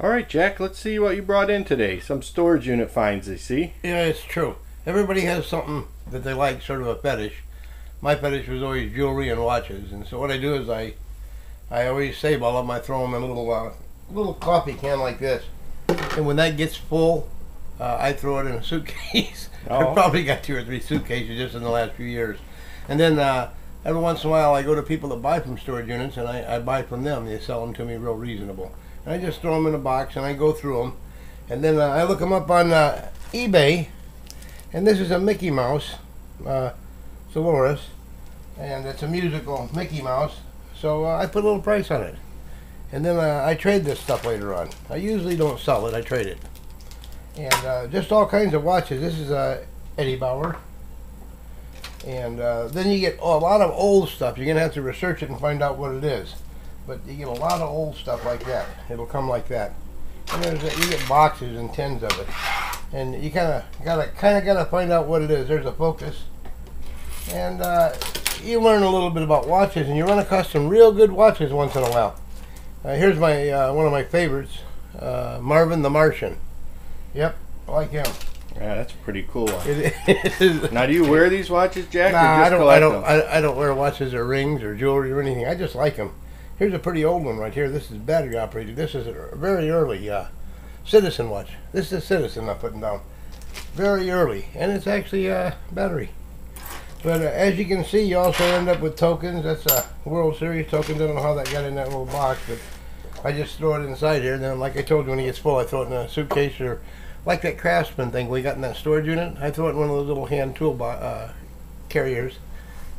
All right, Jack, let's see what you brought in today. Some storage unit finds, I see. Yeah, it's true. Everybody has something that they like, sort of a fetish. My fetish was always jewelry and watches, and so what I do is I always save all of them. I throw them in a little coffee can like this, and when that gets full, I throw it in a suitcase. Oh. I've probably got 2 or 3 suitcases just in the last few years, and then every once in a while I go to people that buy from storage units, and I buy from them. They sell them to me real reasonable. And I just throw them in a box and I go through them, and then I look them up on eBay. And this is a Mickey Mouse, Solaris, and it's a musical Mickey Mouse. So I put a little price on it, and then I trade this stuff later on. I usually don't sell it; I trade it, and just all kinds of watches. This is Eddie Bauer, and then you get a lot of old stuff. You're gonna have to research it and find out what it is. But you get a lot of old stuff like that. It'll come like that. And you get boxes and tins of it, and you kind of gotta find out what it is. There's a focus, and you learn a little bit about watches, and you run across some real good watches once in a while. Here's my one of my favorites, Marvin the Martian. Yep, I like him. Yeah, that's a pretty cool one. It is. Now, do you wear these watches, Jack? Nah, or just collect them? I don't wear watches or rings or jewelry or anything. I just like them. Here's a pretty old one right here. This is battery operated. This is a very early Citizen watch. This is a Citizen I'm putting down. Very early, and it's actually battery. But as you can see, you also end up with tokens. That's a World Series tokens. I don't know how that got in that little box, but I just throw it inside here. And then, like I told you, when it gets full, I throw it in a suitcase, or like that Craftsman thing we got in that storage unit. I throw it in one of those little hand tool carriers,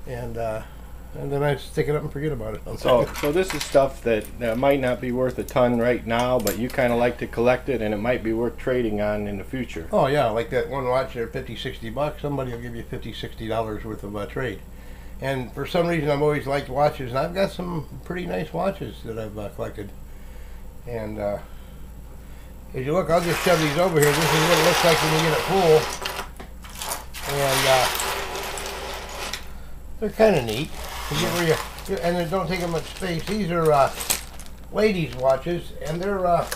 and then I stick it up and forget about it. So this is stuff that might not be worth a ton right now, but you kind of like to collect it, and it might be worth trading on in the future. Oh yeah, like that one watch there, $50-$60. Somebody will give you $50-$60 worth of trade. And for some reason, I've always liked watches, and I've got some pretty nice watches that I've collected. And as you look, I'll just shove these over here. This is what it looks like when you get it full. And they're kind of neat. And they don't take up much space. These are ladies' watches, and they're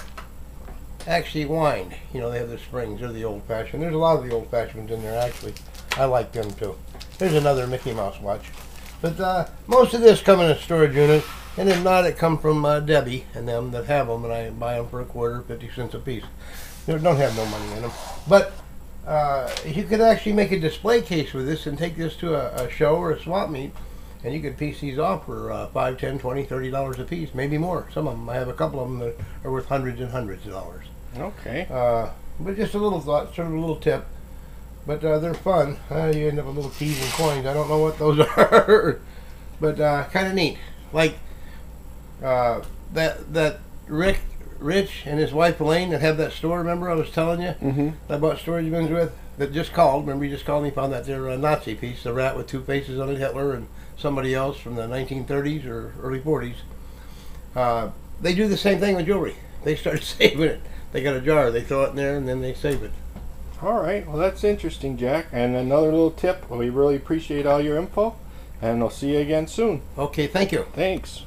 actually wind. You know, they have the springs. They're the old-fashioned. There's a lot of the old-fashioned in there, actually. I like them, too. There's another Mickey Mouse watch. But most of this come in a storage unit, and if not, it come from Debbie and them that have them, and I buy them for a quarter, 50 cents a piece. They don't have no money in them. But you could actually make a display case with this and take this to a show or a swap meet, and you could piece these off for $5, $10, $20, $30 a piece, maybe more. Some of them, I have a couple of them that are worth hundreds and hundreds of dollars. Okay. But just a little thought, sort of a little tip. But they're fun. You end up with little keys and coins. I don't know what those are, but kind of neat. Like that Rich and his wife Elaine that have that store. Remember I was telling you? Mm-hmm. I bought storage bins with. That just called. Remember you just called me, found that their Nazi piece, the rat with 2 faces on it, Hitler and somebody else from the 1930s or early 40s. They do the same thing with jewelry. They start saving it. They got a jar, they throw it in there, and then they save it. All right, well, that's interesting, Jack. And another little tip, we really appreciate all your info, and I'll see you again soon. Okay, thank you. Thanks.